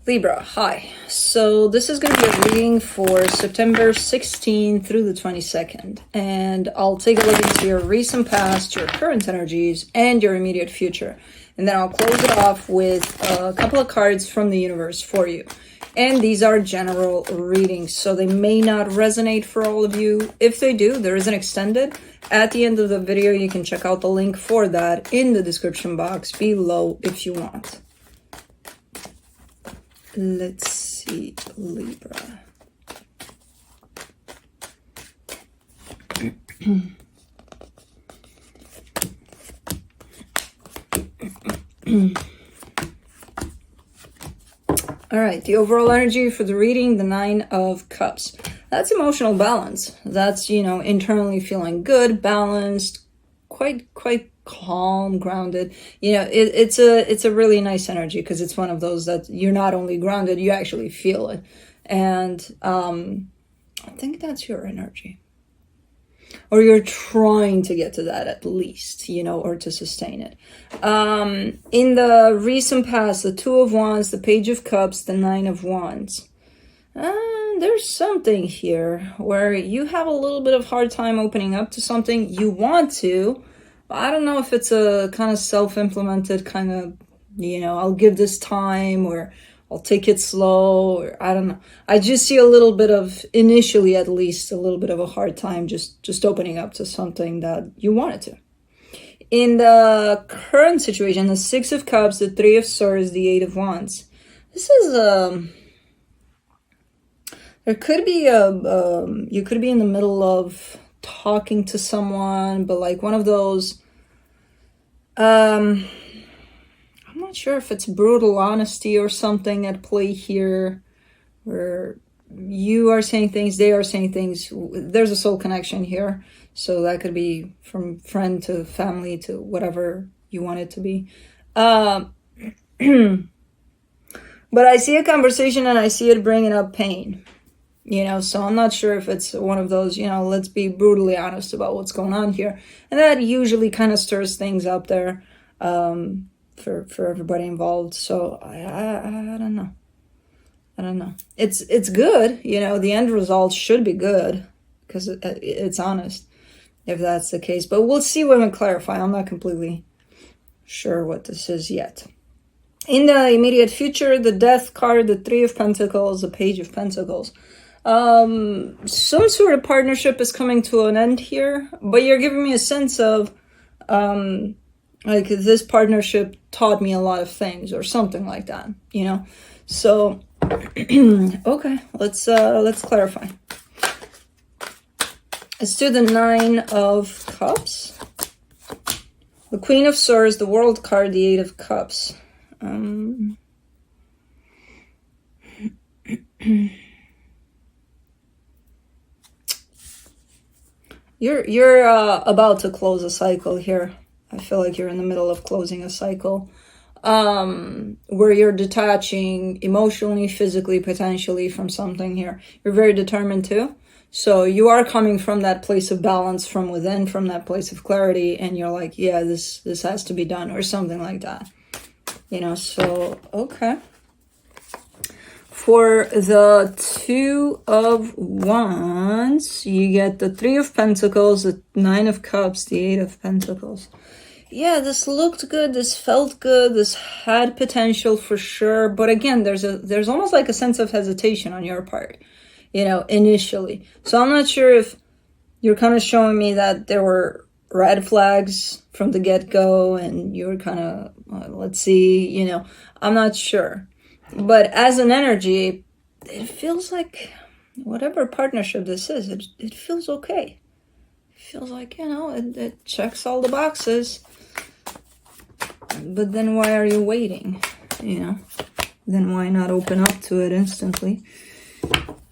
Libra, hi. So this is going to be a reading for September 16th through the 22nd. And I'll take a look into your recent past, your current energies, and your immediate future. And then I'll close it off with a couple of cards from the universe for you. And these are general readings, so they may not resonate for all of you. If they do, there is an extended. At the end of the video, you can check out the link for that in the description box below if you want. Let's see, Libra. All right, the overall energy for the reading, the 9 of Cups. That's emotional balance. That's, internally feeling good, balanced, quite calm, grounded. It's a really nice energy because it's one of those that you're not only grounded, you actually feel it. And I think that's your energy. Or you're trying to get to that at least, or to sustain it. In the recent past, the 2 of Wands, the Page of Cups, the 9 of Wands. There's something here where you have a little bit of hard time opening up to something. You want to, but I don't know if it's a kind of self-implemented kind of, I'll give this time, or I'll take it slow, or I don't know. I just see a little bit of, initially at least, a little bit of a hard time just opening up to something that you wanted to. In the current situation, the 6 of Cups, the 3 of Swords, the 8 of Wands. This is there could be you could be in the middle of talking to someone, but like one of those, I'm not sure if it's brutal honesty or something at play here, where you are saying things, they are saying things. There's a soul connection here, so that could be from friend to family to whatever you want it to be. But I see a conversation and I see it bringing up pain. So I'm not sure if it's one of those, let's be brutally honest about what's going on here. And that usually kind of stirs things up there for everybody involved. So I don't know. I don't know. It's good. The end result should be good because it's honest if that's the case. But we'll see when we clarify. I'm not completely sure what this is yet. In the immediate future, the Death card, the 3 of Pentacles, the Page of Pentacles. Some sort of partnership is coming to an end here, but you're giving me a sense of like this partnership taught me a lot of things or something like that, So okay, let's clarify. Let's do the 9 of Cups, the Queen of Swords, the World card, the 8 of Cups. You're about to close a cycle here. I feel like you're in the middle of closing a cycle where you're detaching emotionally, physically, potentially from something here. You're very determined too. So you are coming from that place of balance from within, from that place of clarity, and you're like, yeah, this has to be done or something like that. So, okay. For the 2 of Wands, you get the 3 of Pentacles, the 9 of Cups, the 8 of Pentacles. Yeah, this looked good, this felt good, this had potential for sure. But again, there's almost like a sense of hesitation on your part, initially. So I'm not sure if you're kind of showing me that there were red flags from the get-go and you were kind of, let's see, I'm not sure. But as an energy, it feels like whatever partnership this is, it feels okay. It feels like, it checks all the boxes. But then why are you waiting? Then why not open up to it instantly?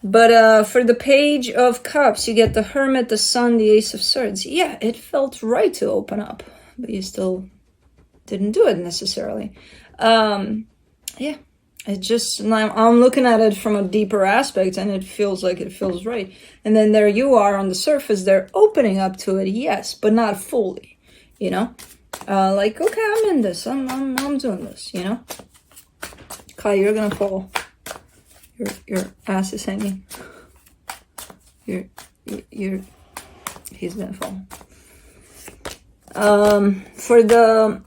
But for the Page of Cups, you get the Hermit, the Sun, the Ace of Swords. Yeah, it felt right to open up, but you still didn't do it necessarily. Yeah. I'm looking at it from a deeper aspect and it feels right. And then there you are on the surface, they're opening up to it, yes, but not fully, like, okay, I'm in this, I'm doing this, Kai, you're gonna fall. Your ass is hanging. He's gonna fall. For the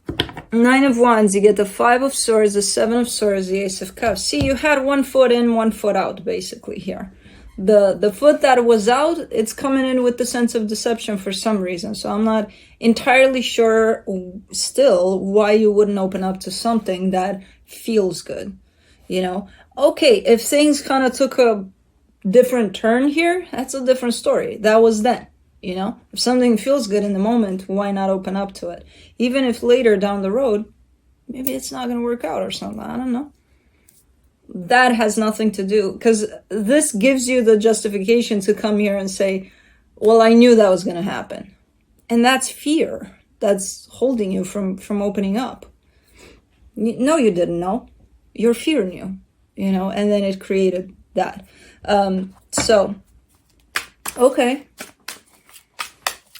Nine of Wands, you get the Five of Swords, the Seven of Swords, the Ace of Cups. See, you had one foot in, one foot out, basically, here. The foot that was out, it's coming in with the sense of deception for some reason. So I'm not entirely sure still why you wouldn't open up to something that feels good, you know? Okay, if things kind of took a different turn here, that's a different story. That was then. You know, if something feels good in the moment, why not open up to it? Even if later down the road, maybe it's not going to work out or something. I don't know. That has nothing to do, because this gives you the justification to come here and say, well, I knew that was going to happen. And that's fear. That's holding you from opening up. No, you didn't know. Your fear knew, you know, and then it created that. Okay.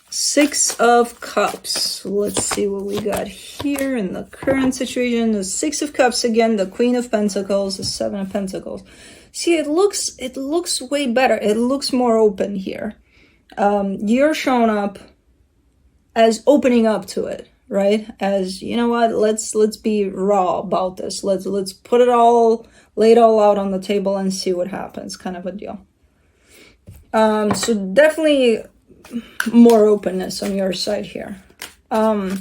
Six of Cups. Let's see what we got here in the current situation. The Six of Cups again, the Queen of Pentacles, the Seven of Pentacles. See, it looks way better. It looks more open here. You're showing up as opening up to it, right? As, you know what, let's be raw about this. Let's put it all, lay it all out on the table and see what happens, kind of a deal. So definitely more openness on your side here. Let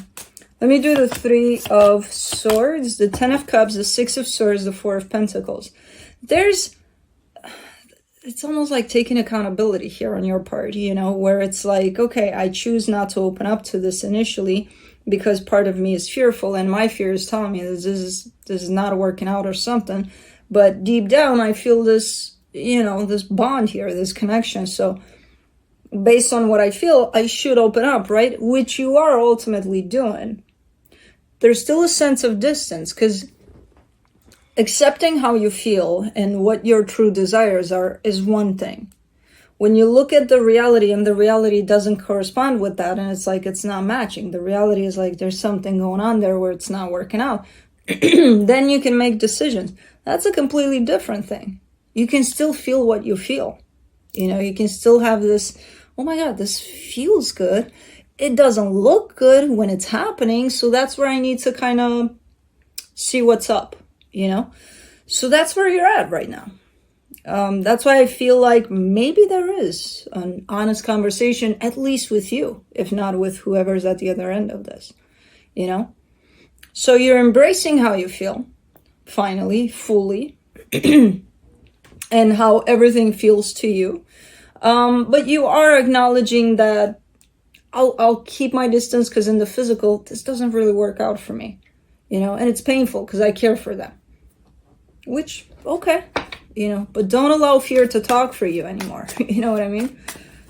me do the Three of Swords, the Ten of Cups, the Six of Swords, the Four of Pentacles. It's almost like taking accountability here on your part, you know, where it's like, okay, I choose not to open up to this initially because part of me is fearful and my fear is telling me this is not working out or something. But deep down, I feel this, you know, this bond here, this connection. So based on what I feel, I should open up, right? Which you are ultimately doing. There's still a sense of distance because accepting how you feel and what your true desires are is one thing. When you look at the reality and the reality doesn't correspond with that, and it's like it's not matching, the reality is like there's something going on there where it's not working out, then you can make decisions. That's a completely different thing. You can still feel what you feel. You know, you can still have this, oh my God, this feels good. It doesn't look good when it's happening, so that's where I need to kind of see what's up, you know? So that's where you're at right now. That's why I feel like maybe there is an honest conversation, at least with you, if not with whoever's at the other end of this, you know? So you're embracing how you feel, finally, fully, and how everything feels to you. But you are acknowledging that I'll keep my distance because in the physical, this doesn't really work out for me, you know, and it's painful because I care for them, which, okay, you know, but don't allow fear to talk for you anymore. You know what I mean?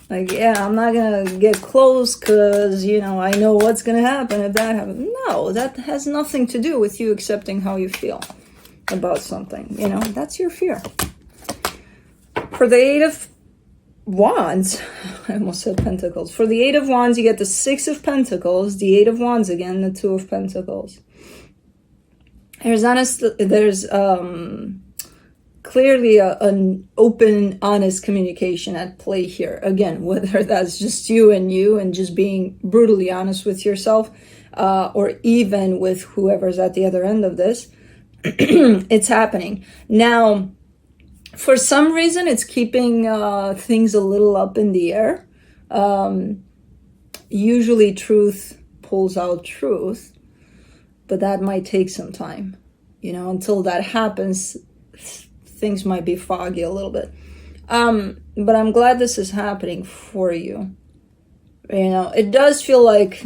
Like, yeah, I'm not going to get close because, you know, I know what's going to happen if that happens. No, that has nothing to do with you accepting how you feel about something, you know, that's your fear. For the Eight of Wands, I almost said Pentacles. For the Eight of Wands, you get the Six of Pentacles, the Eight of Wands again, the Two of Pentacles. There's clearly an open, honest communication at play here. Again, whether that's just you and just being brutally honest with yourself, or even with whoever's at the other end of this, it's happening. Now, for some reason, it's keeping things a little up in the air. Usually truth pulls out truth, but that might take some time. You know, until that happens, things might be foggy a little bit. But I'm glad this is happening for you. You know, it does feel like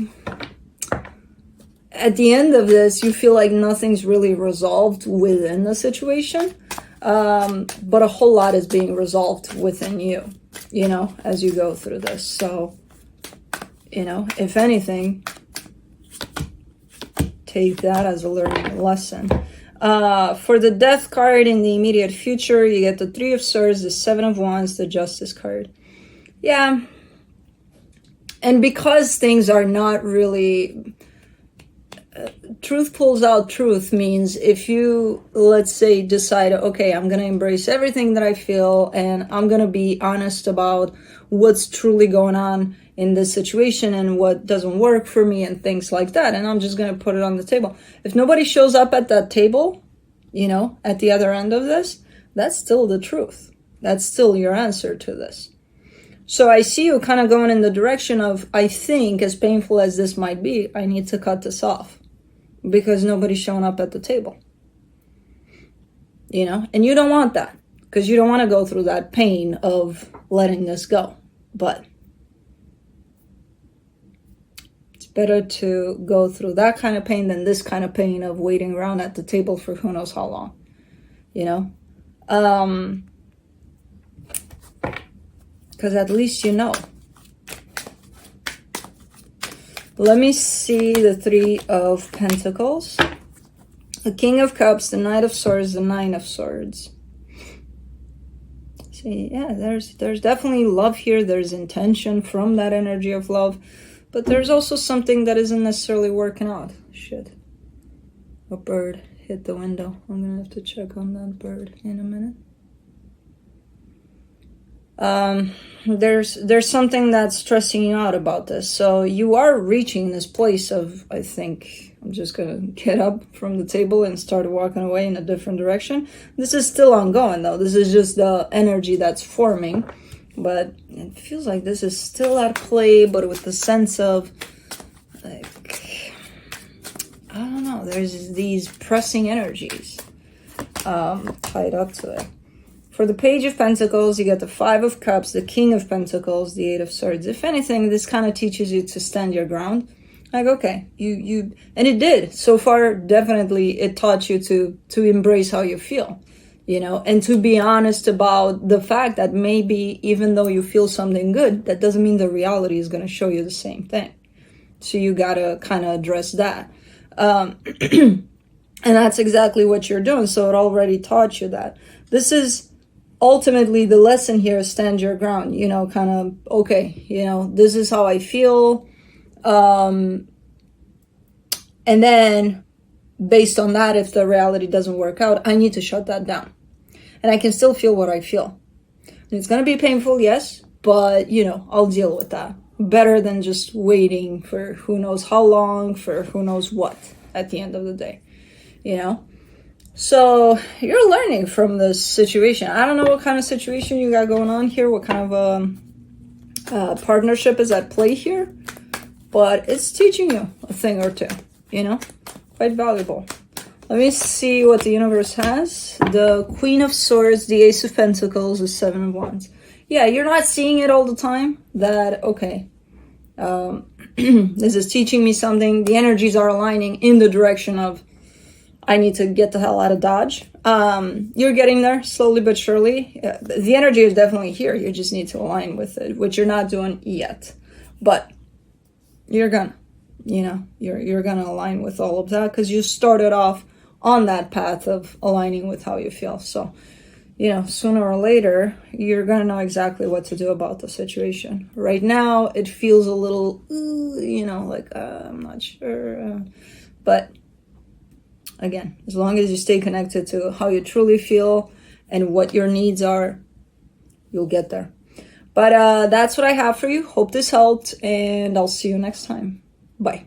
at the end of this, you feel like nothing's really resolved within the situation. But a whole lot is being resolved within you, you know, as you go through this. So, you know, if anything, take that as a learning lesson. For the Death card in the immediate future, you get the Three of Swords, the Seven of Wands, the Justice card. Yeah. And because things are not really truth pulls out truth means if you, let's say, decide, okay, I'm going to embrace everything that I feel and I'm going to be honest about what's truly going on in this situation and what doesn't work for me and things like that, and I'm just going to put it on the table. If nobody shows up at that table, at the other end of this, that's still the truth. That's still your answer to this. So I see you kind of going in the direction of, I think, as painful as this might be, I need to cut this off because nobody's showing up at the table. And you don't want that because you don't want to go through that pain of letting this go. But it's better to go through that kind of pain than this kind of pain of waiting around at the table for who knows how long, because at least you know. Let me see the Three of Pentacles, the King of Cups, the Knight of Swords, the Nine of Swords. See, yeah, there's definitely love here. There's intention from that energy of love, but there's also something that isn't necessarily working out. Shit. A bird hit the window. I'm gonna have to check on that bird in a minute. There's something that's stressing you out about this. So you are reaching this place of, I think, I'm just gonna get up from the table and start walking away in a different direction. This is still ongoing though. This is just the energy that's forming, but it feels like this is still at play, but with the sense of, like, I don't know, there's these pressing energies tied up to it. For the Page of Pentacles, you get the Five of Cups, the King of Pentacles, the Eight of Swords. If anything, this kind of teaches you to stand your ground. Like, okay, you and it did. So far, definitely, it taught you to embrace how you feel, and to be honest about the fact that maybe even though you feel something good, that doesn't mean the reality is going to show you the same thing. So you got to kind of address that. And that's exactly what you're doing. So it already taught you that. This is ultimately the lesson here, stand your ground, kind of, okay, this is how I feel. And then based on that, if the reality doesn't work out, I need to shut that down. And I can still feel what I feel. And it's going to be painful, yes, but, I'll deal with that. Better than just waiting for who knows how long, for who knows what at the end of the day, So you're learning from this situation. I don't know what kind of situation you got going on here, what kind of partnership is at play here, but it's teaching you a thing or two, quite valuable. Let me see what the universe has. The Queen of Swords, the Ace of Pentacles, the Seven of Wands. Yeah, you're not seeing it all the time. That, okay, this is teaching me something. The energies are aligning in the direction of, I need to get the hell out of Dodge. You're getting there slowly but surely. The energy is definitely here. You just need to align with it, which you're not doing yet. But you're gonna, you're gonna align with all of that because you started off on that path of aligning with how you feel. So, sooner or later, you're gonna know exactly what to do about the situation. Right now, it feels a little, like, I'm not sure. But again, as long as you stay connected to how you truly feel and what your needs are, you'll get there. But that's what I have for you. Hope this helped, and I'll see you next time. Bye.